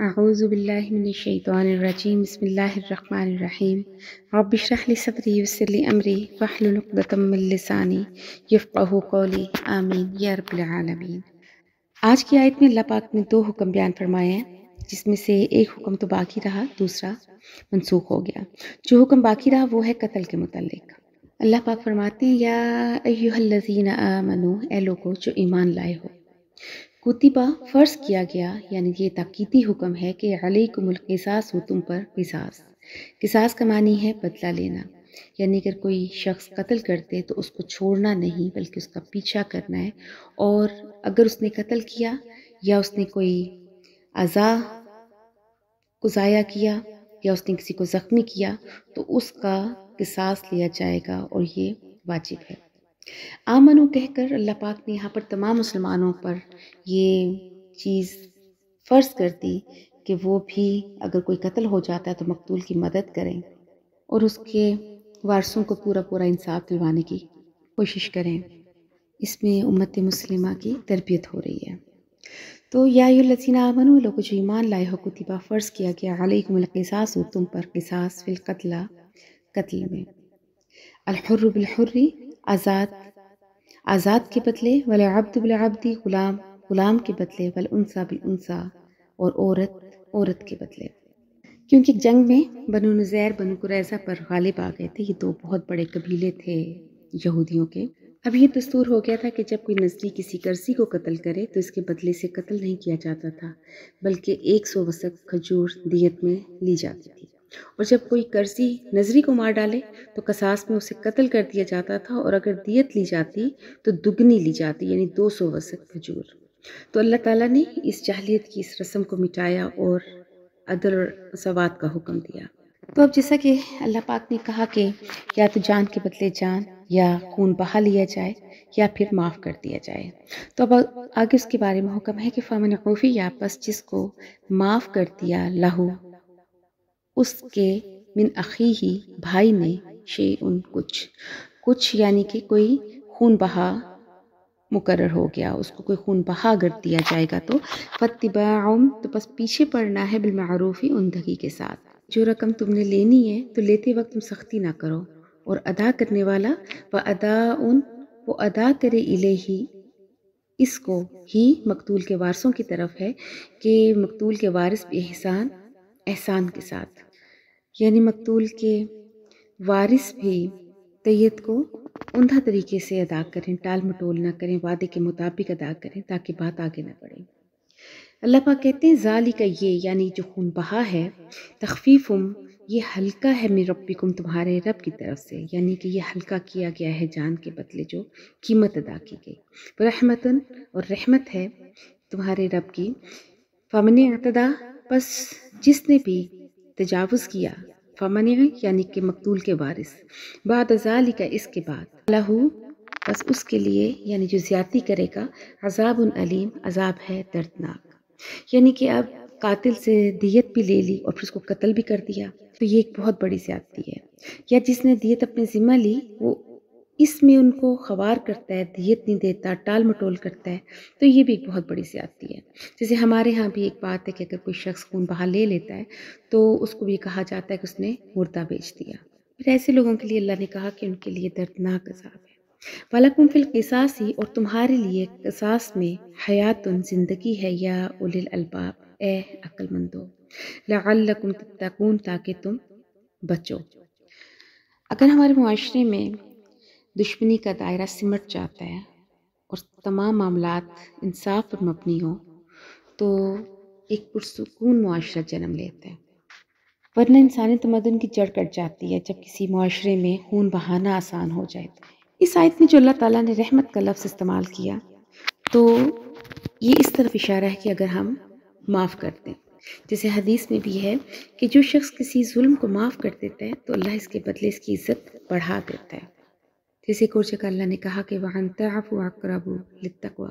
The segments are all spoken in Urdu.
اعوذ باللہ من الشیطان الرجیم بسم اللہ الرحمن الرحیم رب اشرح لی صدری ویسر لی امری واحلل عقدۃ من لسانی یفقہوا قولی آمین یا رب العالمین۔ آج کی آیت میں اللہ پاک نے 2 حکم بیان فرمائے ہیں، جس میں سے ایک حکم تو باقی رہا، دوسرا منسوخ ہو گیا۔ جو حکم باقی رہا وہ ہے قتل کے متعلق۔ اللہ پاک فرماتے ہیں یا ایھا الذین آمنو، اے لوگو جو ایمان لائے ہو، کتبہ فرض کیا گیا، یعنی یہ تاکیدی حکم ہے کہ علیکم القصاص، ہو تم پر قصاص۔ قصاص کا معنی ہے بدلہ لینا، یعنی اگر کوئی شخص قتل کرتے تو اس کو چھوڑنا نہیں بلکہ اس کا پیچھا کرنا ہے، اور اگر اس نے قتل کیا یا اس نے کوئی اعضاء کو ضائع کیا یا اس نے کسی کو زخمی کیا تو اس کا قصاص لیا جائے گا، اور یہ واجب ہے۔ آمنو کہہ کر اللہ پاک نے یہاں پر تمام مسلمانوں پر یہ چیز فرض کر دی کہ وہ بھی اگر کوئی قتل ہو جاتا ہے تو مقتول کی مدد کریں اور اس کے وارثوں کو پورا انصاف دلوانے کی کوشش کریں۔ اس میں امت مسلمہ کی تربیت ہو رہی ہے۔ تو یا ایھا الذین آمنو، لوگوں جو ایمان لائے ہو، کتبہ فرض کیا گیا، علیکم القصاص، ہو تم پر قصاص، فی القتل، قتل میں، الحر بالحر، آزاد کے بدلے، والعبد بالعبد، غلام کے بدلے، والانثی بالانثی، اور عورت کے بدلے۔ کیونکہ جنگ میں بنو نذیر بنو قریظہ پر غالب آ گئے تھے، یہ 2 بہت بڑے قبیلے تھے یہودیوں کے۔ اب یہ دستور ہو گیا تھا کہ جب کوئی نذری کسی قرضی کو قتل کرے تو اس کے بدلے سے قتل نہیں کیا جاتا تھا، بلکہ 100 وسق کھجور دیت میں لی جاتی تھی، اور جب کوئی قرضی نذری کو مار ڈالے تو قصاص میں اسے قتل کر دیا جاتا تھا، اور اگر دیت لی جاتی تو دگنی لی جاتی، یعنی 200 وسق کھجور۔ تو اللہ تعالیٰ نے اس جاہلیت کی اس رسم کو مٹایا اور عدل اور مساوات کا حکم دیا۔ تو اب جیسا کہ اللہ پاک نے کہا کہ یا تو جان کے بدلے جان، یا خون بہا لیا جائے، یا پھر معاف کر دیا جائے، تو اب آگے اس کے بارے میں حکم ہے کہ فمن عفی، یا پس جس کو معاف کر دیا، لہو اس کے، من اخیہ بھائی میں، شیئن کچھ یعنی کہ کوئی خون بہا مقرر ہو گیا، اس کو کوئی خون بہا اگر دیا جائے گا تو فاتباع، تو بس پیچھے پڑنا ہے، بالمعروف، عمدگی کے ساتھ۔ جو رقم تم نے لینی ہے تو لیتے وقت تم سختی نہ کرو، اور ادا کرنے والا واداء، وہ ادا کرے، الیہ، اس کو، ہی مقتول کے وارثوں کی طرف ہے، کہ مقتول کے وارث بھی احسان کے ساتھ، یعنی مقتول کے وارث بھی دیت کو عمدہ طریقے سے ادا کریں، ٹال مٹول نہ کریں، وعدے کے مطابق ادا کریں تاکہ بات آگے نہ بڑھے۔ اللہ پاک کہتے ہیں ذالک، یہ یعنی جو خون بہا ہے، تخفیفم، یہ ہلکا ہے، من ربکم، تمہارے رب کی طرف سے، یعنی کہ یہ ہلکا کیا گیا ہے جان کے بدلے جو قیمت ادا کی گئی، رحمتن، اور رحمت ہے تمہارے رب کی، فمن اعتدی، پس جس نے بھی تجاوز کیا، فمن یعنی کہ مقتول کے وارث، بعد ذالک، اس کے بعد، لہو، بس اس کے لیے، یعنی جو زیادتی کرے گا، عذاب علیم، عذاب ہے دردناک، یعنی کہ اب قاتل سے دیت بھی لے لی اور پھر اس کو قتل بھی کر دیا، تو یہ ایک بہت بڑی زیادتی ہے۔ یا جس نے دیت اپنے ذمہ لی، وہ اس میں ان کو خوار کرتا ہے، دیت نہیں دیتا، ٹال مٹول کرتا ہے، تو یہ بھی ایک بہت بڑی زیادتی ہے۔ جیسے ہمارے ہاں بھی ایک بات ہے کہ اگر کوئی شخص خون بہا لے لیتا ہے تو اس کو بھی کہا جاتا ہے کہ اس نے مردہ بیچ دیا، پھر ایسے لوگوں کے لیے اللہ نے کہا کہ ان کے لیے دردناک عذاب ہے۔ وَلَكُمْ فِي الْقِصَاصِ، اور تمہارے لیے قصاص میں، حیاتٌ، زندگی ہے، یا اولي الالباب، اے عقل مندو، لعلکم تتقون، تاکہ تم بچو۔ اگر ہمارے معاشرے میں دشمنی کا دائرہ سمٹ جاتا ہے اور تمام معاملات انصاف پر مبنی ہوں تو ایک پرسکون معاشرہ جنم لیتا ہے، ورنہ انسانی تمدن کی جڑ کٹ جاتی ہے جب کسی معاشرے میں خون بہانا آسان ہو جائے۔ اس آیت میں جو اللہ تعالیٰ نے رحمت کا لفظ استعمال کیا تو یہ اس طرف اشارہ ہے کہ اگر ہم معاف کر دیں، جیسے حدیث میں بھی ہے کہ جو شخص کسی ظلم کو معاف کر دیتا ہے تو اللہ اس کے بدلے اس کی عزت بڑھا دیتا ہے۔ جیسے ایک اور جگہ اللہ نے کہا کہ وَأَن تَعْفُوا أَقْرَبُ لِلتَّقْوَىٰ،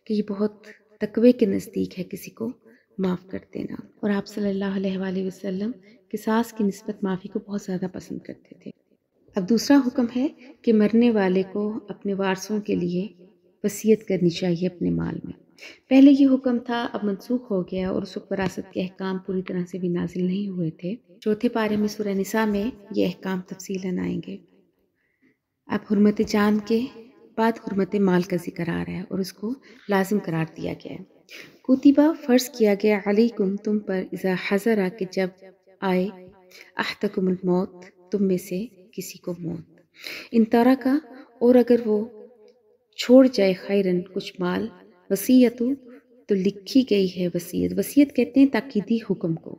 کہ یہ بہت تقوی کے نزدیک ہے کسی کو معاف کر دینا، اور آپ صلی اللہ علیہ وآلہ وسلم قصاص کی نسبت معافی کو بہت زیادہ پسند کرتے تھے۔ اب دوسرا حکم ہے کہ مرنے والے کو اپنے وارثوں کے لیے وصیت کرنی چاہیے اپنے مال میں۔ پہلے یہ حکم تھا، اب منسوخ ہو گیا اور اس وقت وراثت کے احکام پوری طرح سے بھی نازل نہیں ہوئے تھے۔ چوتھے پارے میں سورہ نساء میں یہ احکام تفصیلاً آئیں گے۔ اب حرمت جان کے بعد حرمت مال کا ذکر آ رہا ہے اور اس کو لازم قرار دیا گیا ہے۔ کتبہ فرض کیا گیا علیکم تم پر، اذا حضر کہ جب آئے، احدکم الموت تم میں سے کسی کو موت، ان ترک اور اگر وہ چھوڑ جائے خیرن کچھ مال، وصیت تو لکھی گئی ہے وصیت، وصیت کہتے ہیں تاکیدی حکم کو،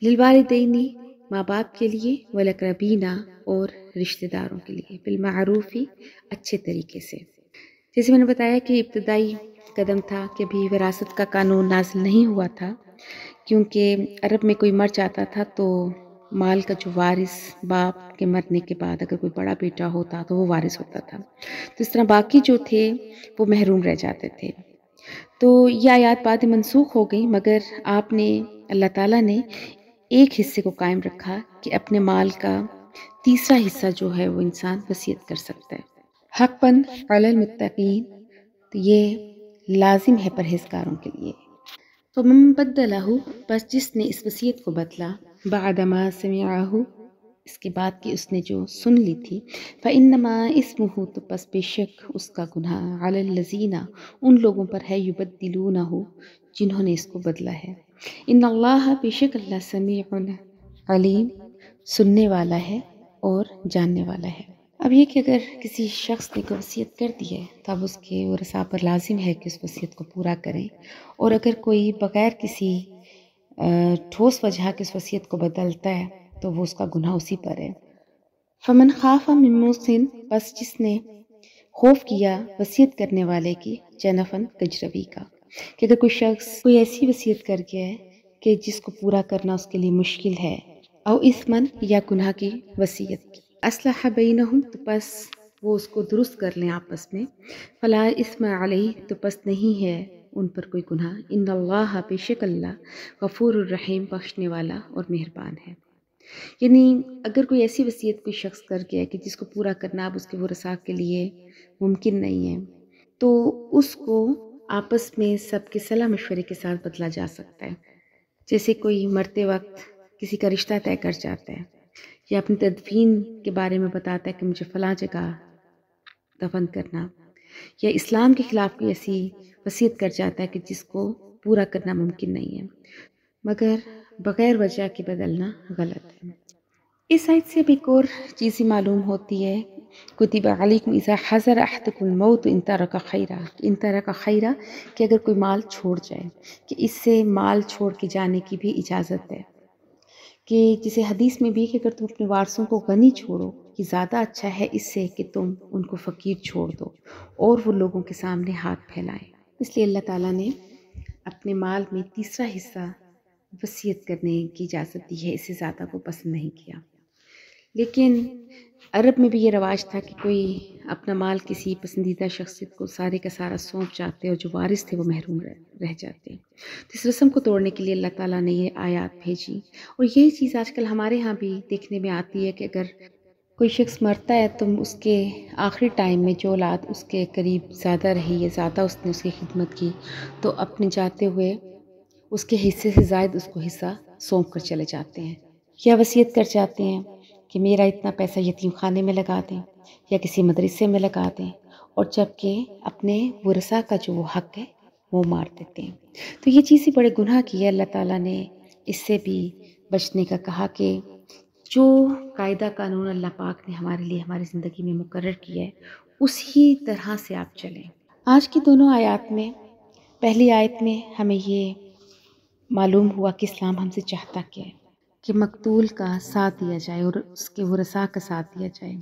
للوالدینی ماں باپ کے لیے، والاقربینا اور رشتہ داروں کے لیے، بالمعروف اچھے طریقے سے۔ جیسے میں نے بتایا کہ ابتدائی قدم تھا کہ ابھی وراثت کا قانون نازل نہیں ہوا تھا، کیونکہ عرب میں کوئی مر جاتا تھا تو مال کا جو وارث باپ کے مرنے کے بعد اگر کوئی بڑا بیٹا ہوتا تو وہ وارث ہوتا تھا، تو اس طرح باقی جو تھے وہ محروم رہ جاتے تھے۔ تو یہ آیات بعد میں منسوخ ہو گئی، مگر آپ نے اللہ تعالیٰ نے ایک حصے کو قائم رکھا کہ اپنے مال کا تیسرا حصہ جو ہے وہ انسان وصیت کر سکتا ہے۔ حقاً علی المتقین، تو یہ لازم ہے پرہیزگاروں کے لیے۔ فمن بدلہ، بس جس نے اس وصیت کو بدلا، بعد ما سمعہ، اس کے بعد کہ اس نے جو سن لی تھی، فإنما اسمہ، تو پس بے شک اس کا گناہ، علی الذین، ان لوگوں پر ہے، یبدلونہ، جنہوں نے اس کو بدلا ہے۔ ان اللہ، بے شک اللہ، سمیع علیم، سننے والا ہے اور جاننے والا ہے۔ اب یہ کہ اگر کسی شخص نے کوئی وصیت کر دی ہے تو اب اس کے ورثاء پر لازم ہے کہ اس وصیت کو پورا کریں، اور اگر کوئی بغیر کسی ٹھوس وجہ کے اس وصیت کو بدلتا ہے تو وہ اس کا گناہ اسی پر ہے۔ فمن خاف من موص، بس جس نے خوف کیا وصیت کرنے والے کی، جنفن، کجروی کا، کہ اگر کوئی شخص کوئی ایسی وصیت کر گیا ہے کہ جس کو پورا کرنا اس کے لیے مشکل ہے، او اثمن، یا گناہ کی وصیت کی، اصلح بینہم، تو پس وہ اس کو درست کر لیں آپس میں، فلا اثم علیہ، تو پس نہیں ہے ان پر کوئی گناہ، ان اللہ، بے شک اللہ، غفور الرحیم، بخشنے والا اور مہربان ہے۔ یعنی اگر کوئی ایسی وصیت کوئی شخص کر گیا کہ جس کو پورا کرنا اب اس کے ورثاء کے لیے ممکن نہیں ہے، تو اس کو آپس میں سب کے صلاح مشورے کے ساتھ بدلا جا سکتا ہے۔ جیسے کوئی مرتے وقت کسی کا رشتہ طے کر جاتا ہے یا اپنی تدفین کے بارے میں بتاتا ہے کہ مجھے فلاں جگہ دفن کرنا، یا اسلام کے خلاف کوئی ایسی وصیت کر جاتا ہے کہ جس کو پورا کرنا ممکن نہیں ہے، مگر بغیر وجہ کے بدلنا غلط ہے۔ اس آیت سے بھی ایک اور چیز ہی معلوم ہوتی ہے، کتب علیکم اذا حضر احدکم الموت ان ترک خیرا، ان ترک خیرا، کہ اگر کوئی مال چھوڑ جائے، کہ اس سے مال چھوڑ کے جانے کی بھی اجازت ہے، کہ جسے حدیث میں بھی کہ اگر تم اپنے وارثوں کو غنی چھوڑو یہ زیادہ اچھا ہے اس سے کہ تم ان کو فقیر چھوڑ دو اور وہ لوگوں کے سامنے ہاتھ پھیلائیں۔ اس لیے اللہ تعالیٰ نے اپنے مال میں تیسرا حصہ وصیت کرنے کی اجازت دی ہے، اس سے زیادہ کو پسند نہیں کیا۔ لیکن عرب میں بھی یہ رواج تھا کہ کوئی اپنا مال کسی پسندیدہ شخصیت کو سارے کا سارا سونپ جاتے اور جو وارث تھے وہ محروم رہ جاتے۔ تو اس رسم کو توڑنے کے لیے اللہ تعالیٰ نے یہ آیات بھیجی، اور یہی چیز آج کل ہمارے ہاں بھی دیکھنے میں آتی ہے کہ اگر کوئی شخص مرتا ہے تو اس کے آخری ٹائم میں جو اولاد اس کے قریب زیادہ رہی ہے، زیادہ اس نے اس کی خدمت کی، تو اپنے جاتے ہوئے اس کے حصے سے زائد اس کو حصہ سونپ کر چلے جاتے ہیں، یا وصیت کر جاتے ہیں کہ میرا اتنا پیسہ یتیم خانے میں لگا دیں یا کسی مدرسے میں لگا دیں، اور جبکہ اپنے ورثاء کا جو وہ حق ہے وہ مار دیتے ہیں۔ تو یہ چیز ہی بڑے گناہ کی ہے۔ اللہ تعالیٰ نے اس سے بھی بچنے کا کہا کہ جو قاعدہ قانون اللہ پاک نے ہمارے لیے ہماری زندگی میں مقرر کیا ہے اسی طرح سے آپ چلیں۔ آج کی دونوں آیات میں، پہلی آیت میں ہمیں یہ معلوم ہوا کہ اسلام ہم سے چاہتا کیا ہے، کہ مقتول کا ساتھ دیا جائے اور اس کے ورثاء کا ساتھ دیا جائے،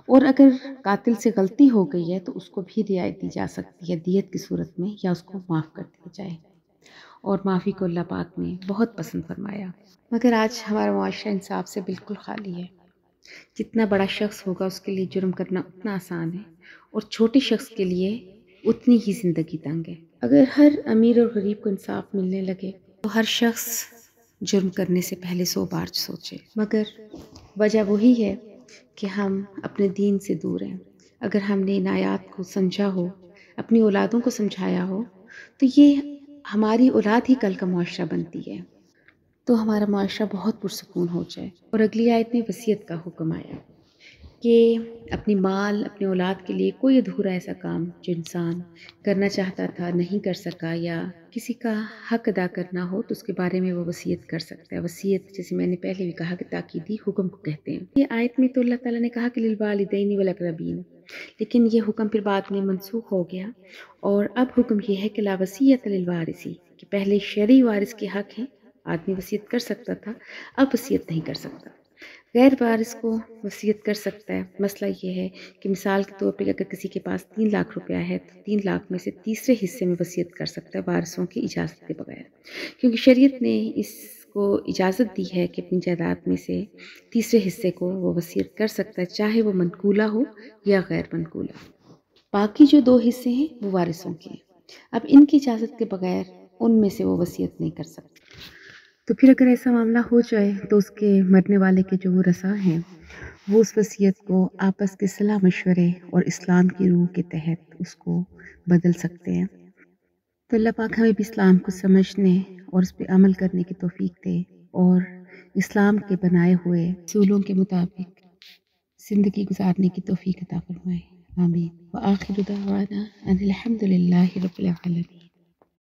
اور اگر قاتل سے غلطی ہو گئی ہے تو اس کو بھی رعایت دی جا سکتی ہے دیت کی صورت میں، یا اس کو معاف کر دیا جائے، اور معافی کو اللہ پاک نے بہت پسند فرمایا۔ مگر آج ہمارا معاشرہ انصاف سے بالکل خالی ہے۔ جتنا بڑا شخص ہوگا اس کے لیے جرم کرنا اتنا آسان ہے، اور چھوٹے شخص کے لیے اتنی ہی زندگی تنگ ہے۔ اگر ہر امیر اور غریب کو انصاف ملنے لگے تو ہر شخص جرم کرنے سے پہلے 100 بار سوچے، مگر وجہ وہی ہے کہ ہم اپنے دین سے دور ہیں۔ اگر ہم نے ان آیات کو سمجھا ہو، اپنی اولادوں کو سمجھایا ہو، تو یہ ہماری اولاد ہی کل کا معاشرہ بنتی ہے، تو ہمارا معاشرہ بہت پرسکون ہو جائے۔ اور اگلی آیت میں وصیت کا حکم آیا کہ اپنی مال، اپنے اولاد کے لیے کوئی ادھورا ایسا کام جو انسان کرنا چاہتا تھا نہیں کر سکا، یا کسی کا حق ادا کرنا ہو تو اس کے بارے میں وہ وصیت کر سکتا ہے۔ وصیت جیسے میں نے پہلے بھی کہا کہ تاکیدی حکم کو کہتے ہیں۔ یہ آیت میں تو اللہ تعالیٰ نے کہا کہ للوالدین والاقربین، لیکن یہ حکم پھر بعد میں منسوخ ہو گیا، اور اب حکم یہ ہے کہ لا وصیت للوارثی، کہ پہلے شرعی وارث کے حق ہیں، آدمی وصیت کر سکتا تھا، اب وصیت نہیں کر سکتا۔ غیر وارث کو وصیت کر سکتا ہے۔ مسئلہ یہ ہے کہ مثال کے طور پہ اگر کسی کے پاس 3 لاکھ روپیہ ہے تو 3 لاکھ میں سے تیسرے حصے میں وصیت کر سکتا ہے وارثوں کی اجازت کے بغیر، کیونکہ شریعت نے اس کو اجازت دی ہے کہ اپنی جائیداد میں سے تیسرے حصے کو وہ وصیت کر سکتا ہے، چاہے وہ منقولہ ہو یا غیر منقولہ۔ باقی جو 2 حصے ہیں وہ وارثوں کے ہیں، اب ان کی اجازت کے بغیر ان میں سے وہ وصیت نہیں کر سکتے۔ تو پھر اگر ایسا معاملہ ہو جائے تو اس کے مرنے والے کے جو ورثاء ہیں وہ اس وصیت کو آپس کے صلاح مشورے اور اسلام کی روح کے تحت اس کو بدل سکتے ہیں۔ تو اللہ پاک ہمیں بھی اسلام کو سمجھنے اور اس پہ عمل کرنے کی توفیق دے، اور اسلام کے بنائے ہوئے اصولوں کے مطابق زندگی گزارنے کی توفیق عطا فرمائے۔ آمین۔ وآخر دعوانا ان الحمد للہ رب العالمین۔